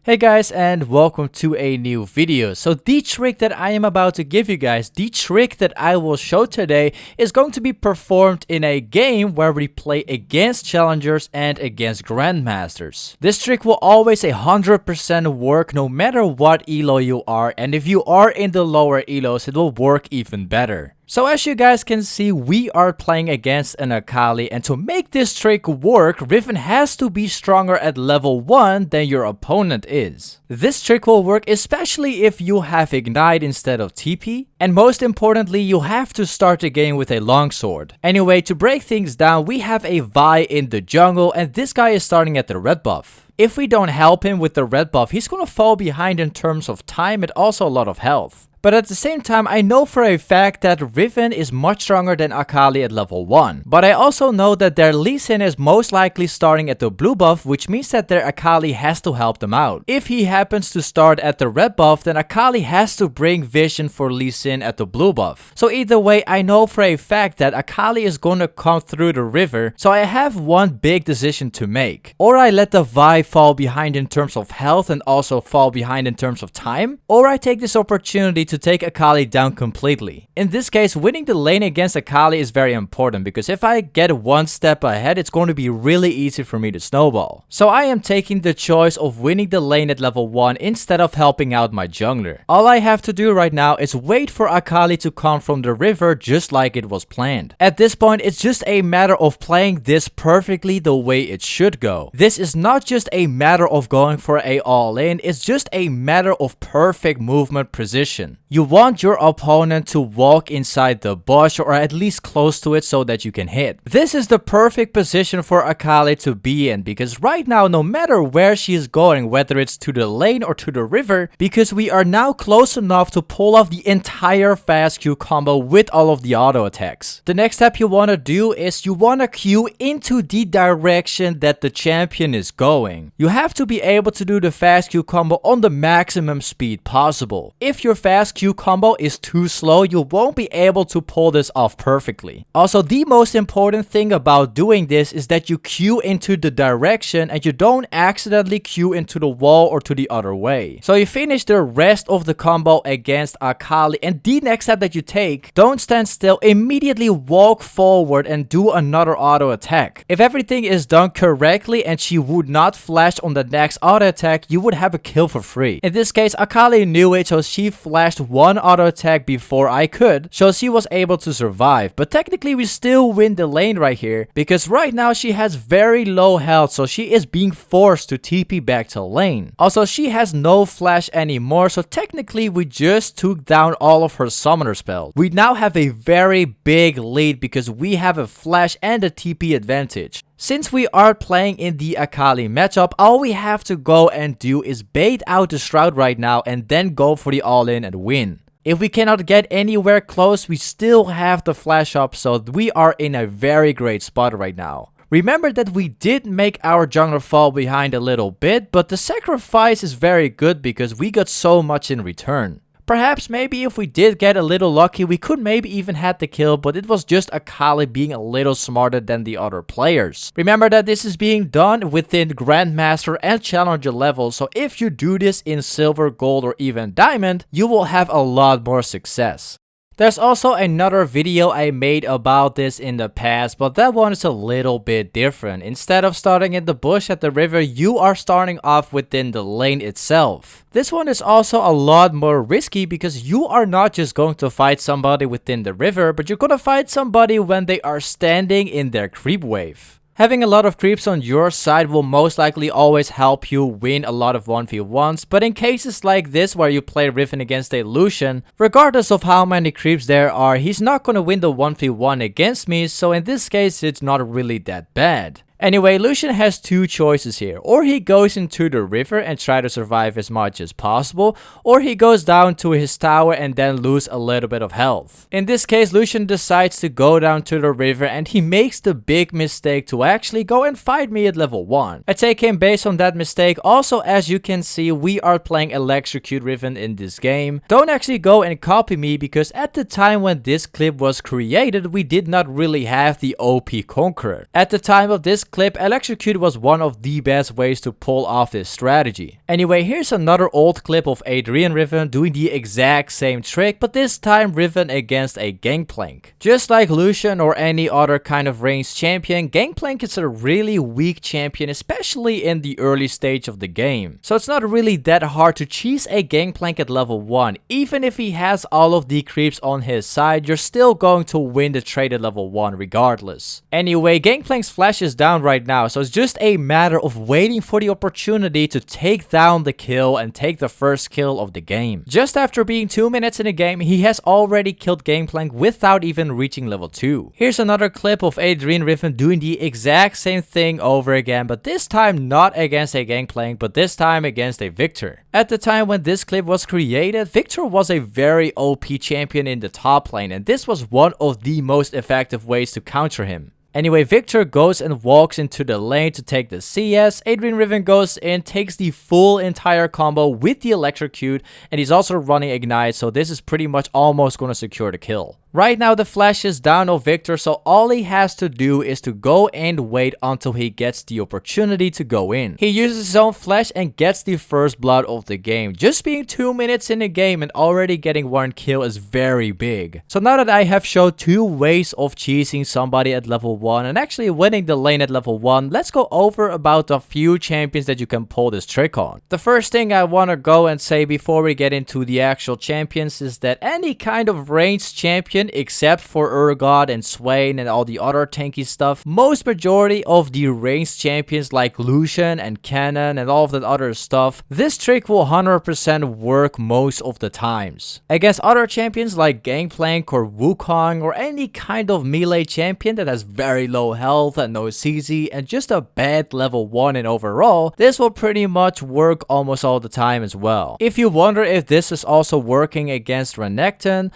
Hey guys, and welcome to a new video. So the trick that I am about to give you guys, the trick that I will show today is going to be performed in a game where we play against challengers and against grandmasters. This trick will always 100% work no matter what elo you are, and if you are in the lower elos it will work even better. So as you guys can see, we are playing against an Akali, and to make this trick work, Riven has to be stronger at level 1 than your opponent is. This trick will work especially if you have Ignite instead of TP, and most importantly, you have to start the game with a longsword. Anyway, to break things down, we have a Vi in the jungle, and this guy is starting at the red buff. If we don't help him with the red buff, he's gonna fall behind in terms of time and also a lot of health. But at the same time, I know for a fact that Riven is much stronger than Akali at level 1. But I also know that their Lee Sin is most likely starting at the blue buff, which means that their Akali has to help them out. If he happens to start at the red buff, then Akali has to bring vision for Lee Sin at the blue buff. So either way, I know for a fact that Akali is gonna come through the river, so I have one big decision to make. Or I let the Vi fall behind in terms of health and also fall behind in terms of time, or I take this opportunity to take Akali down completely. In this case, winning the lane against Akali is very important because if I get one step ahead, it's going to be really easy for me to snowball. So I am taking the choice of winning the lane at level 1 instead of helping out my jungler. All I have to do right now is wait for Akali to come from the river just like it was planned. At this point, it's just a matter of playing this perfectly the way it should go. This is not just a matter of going for a all-in, it's just a matter of perfect movement precision. You want your opponent to walk inside the bush or at least close to it so that you can hit. This is the perfect position for Akali to be in because right now, no matter where she is going, whether it's to the lane or to the river, because we are now close enough to pull off the entire fast Q combo with all of the auto attacks. The next step you want to do is you want to Q into the direction that the champion is going. You have to be able to do the fast Q combo on the maximum speed possible. If your fast Q combo is too slow, you won't be able to pull this off perfectly. Also, the most important thing about doing this is that you Q into the direction and you don't accidentally Q into the wall or to the other way. So you finish the rest of the combo against Akali, and the next step that you take, don't stand still, immediately walk forward and do another auto attack. If everything is done correctly and she would not flash on the next auto attack, you would have a kill for free. In this case, Akali knew it, so she flashed one auto attack before I could, so she was able to survive. But technically we still win the lane right here because right now she has very low health, so she is being forced to TP back to lane. Also, she has no flash anymore, so technically we just took down all of her summoner spells. We now have a very big lead because we have a flash and a TP advantage. Since we are playing in the Akali matchup, all we have to go and do is bait out the Shroud right now and then go for the all-in and win. If we cannot get anywhere close, we still have the flash up, so we are in a very great spot right now. Remember that we did make our jungler fall behind a little bit, but the sacrifice is very good because we got so much in return. Perhaps maybe if we did get a little lucky, we could maybe even had the kill, but it was just Akali being a little smarter than the other players. Remember that this is being done within Grandmaster and Challenger levels, so if you do this in Silver, Gold, or even Diamond, you will have a lot more success. There's also another video I made about this in the past, but that one is a little bit different. Instead of starting in the bush at the river, you are starting off within the lane itself. This one is also a lot more risky because you are not just going to fight somebody within the river, but you're gonna fight somebody when they are standing in their creep wave. Having a lot of creeps on your side will most likely always help you win a lot of 1v1s, but in cases like this where you play Riven against a Lucian, regardless of how many creeps there are, he's not gonna win the 1v1 against me, so in this case it's not really that bad. Anyway, Lucian has two choices here. Or he goes into the river and try to survive as much as possible, or he goes down to his tower and then lose a little bit of health. In this case, Lucian decides to go down to the river and he makes the big mistake to actually go and fight me at level 1. I take him based on that mistake. Also, as you can see, we are playing Electrocute Riven in this game. Don't actually go and copy me because at the time when this clip was created, we did not really have the OP Conqueror. At the time of this clip, electrocute was one of the best ways to pull off this strategy. Anyway, here's another old clip of Adrian Riven doing the exact same trick, but this time Riven against a Gangplank. Just like Lucian or any other kind of ranged champion, Gangplank is a really weak champion, especially in the early stage of the game. So it's not really that hard to cheese a Gangplank at level 1. Even if he has all of the creeps on his side, you're still going to win the trade at level 1 regardless. Anyway, Gangplank's flash is down right now, so it's just a matter of waiting for the opportunity to take down the kill and take the first kill of the game. Just after being 2 minutes in the game, he has already killed Gangplank without even reaching level 2. Here's another clip of Adrian Riven doing the exact same thing over again, but this time not against a Gangplank, but this time against a Victor. At the time when this clip was created, Victor was a very OP champion in the top lane, and this was one of the most effective ways to counter him. Anyway, Victor goes and walks into the lane to take the CS. Adrian Riven goes in, takes the full entire combo with the electrocute, and he's also running ignite, so this is pretty much almost going to secure the kill. Right now the flash is down on Victor, so all he has to do is to go and wait until he gets the opportunity to go in. He uses his own flash and gets the first blood of the game. Just being 2 minutes in the game and already getting 1 kill is very big. So now that I have showed 2 ways of cheesing somebody at level 1 and actually winning the lane at level 1, let's go over about a few champions that you can pull this trick on. The first thing I want to go and say before we get into the actual champions is that any kind of ranged champion except for Urgot and Swain and all the other tanky stuff, most majority of the ranged champions like Lucian and Cannon and all of that other stuff, this trick will 100% work most of the times. Against other champions like Gangplank or Wukong or any kind of melee champion that has very low health and no CZ and just a bad level 1 in overall, this will pretty much work almost all the time as well. If you wonder if this is also working against Renekton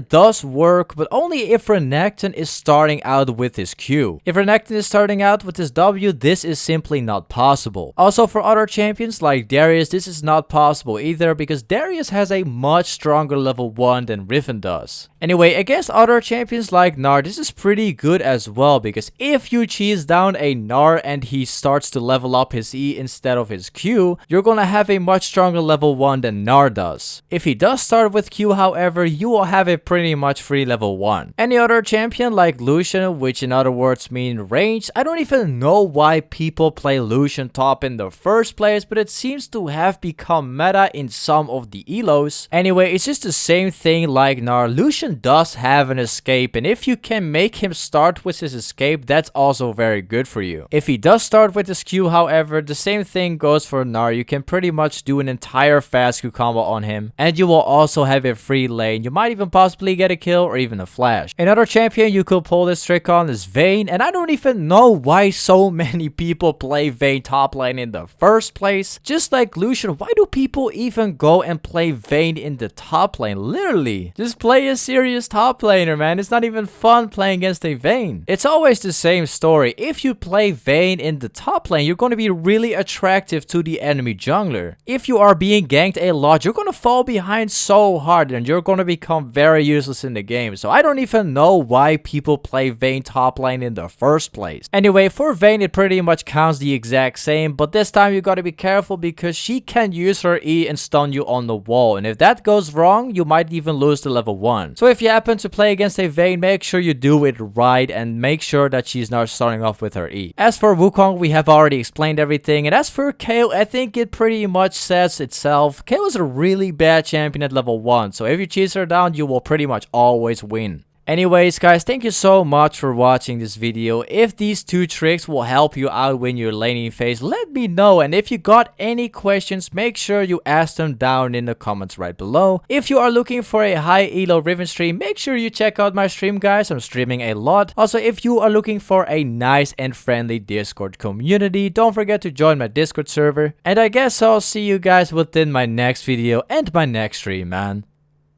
it does work, but only if Renekton is starting out with his Q. If Renekton is starting out with his W, this is simply not possible. Also for other champions like Darius, this is not possible either because Darius has a much stronger level 1 than Riven does. Anyway, against other champions like Gnar, this is pretty good as well because if you cheese down a Gnar and he starts to level up his E instead of his Q, you're gonna have a much stronger level 1 than Gnar does. If he does start with Q, however, you will have a pretty much free level 1. Any other champion like Lucian, which in other words mean ranged, I don't even know why people play Lucian top in the first place, but it seems to have become meta in some of the elos. Anyway, it's just the same thing like Gnar. Lucian does have an escape, and if you can make him start with his escape, that's also very good for you. If he does start with his Q, however, the same thing goes for Gnar. You can pretty much do an entire fast Q combo on him, and you will also have a free lane. You might even possibly get a kill or even a flash. Another champion you could pull this trick on is Vayne, and I don't even know why so many people play Vayne top lane in the first place. Just like Lucian, why do people even go and play Vayne in the top lane? Literally, just play a serious top laner, man. It's not even fun playing against a Vayne. It's always the same story. If you play Vayne in the top lane, you're going to be really attractive to the enemy jungler. If you are being ganked a lot, you're going to fall behind so hard and you're going to become very useless in the game. So I don't even know why people play Vayne top lane in the first place. Anyway, for Vayne it pretty much counts the exact same, but this time you gotta be careful because she can use her E and stun you on the wall, and if that goes wrong, you might even lose to level 1. So if you happen to play against a Vayne, make sure you do it right and make sure that she's not starting off with her E. As for Wukong, we have already explained everything, and as for Kayle, I think it pretty much says itself. Kayle is a really bad champion at level 1, so if you cheese her down, you will pretty much always win. Anyways guys, thank you so much for watching this video. If these 2 tricks will help you out when you're laning phase, let me know, and if you got any questions, make sure you ask them down in the comments right below. If you are looking for a high elo Riven stream, make sure you check out my stream guys, I'm streaming a lot. Also, if you are looking for a nice and friendly Discord community, don't forget to join my Discord server, and I guess I'll see you guys within my next video and my next stream, man.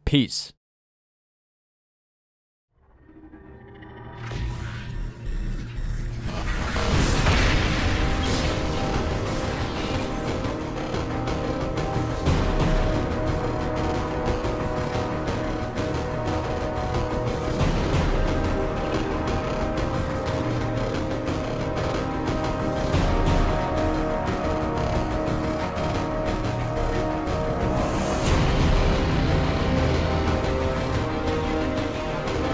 Peace.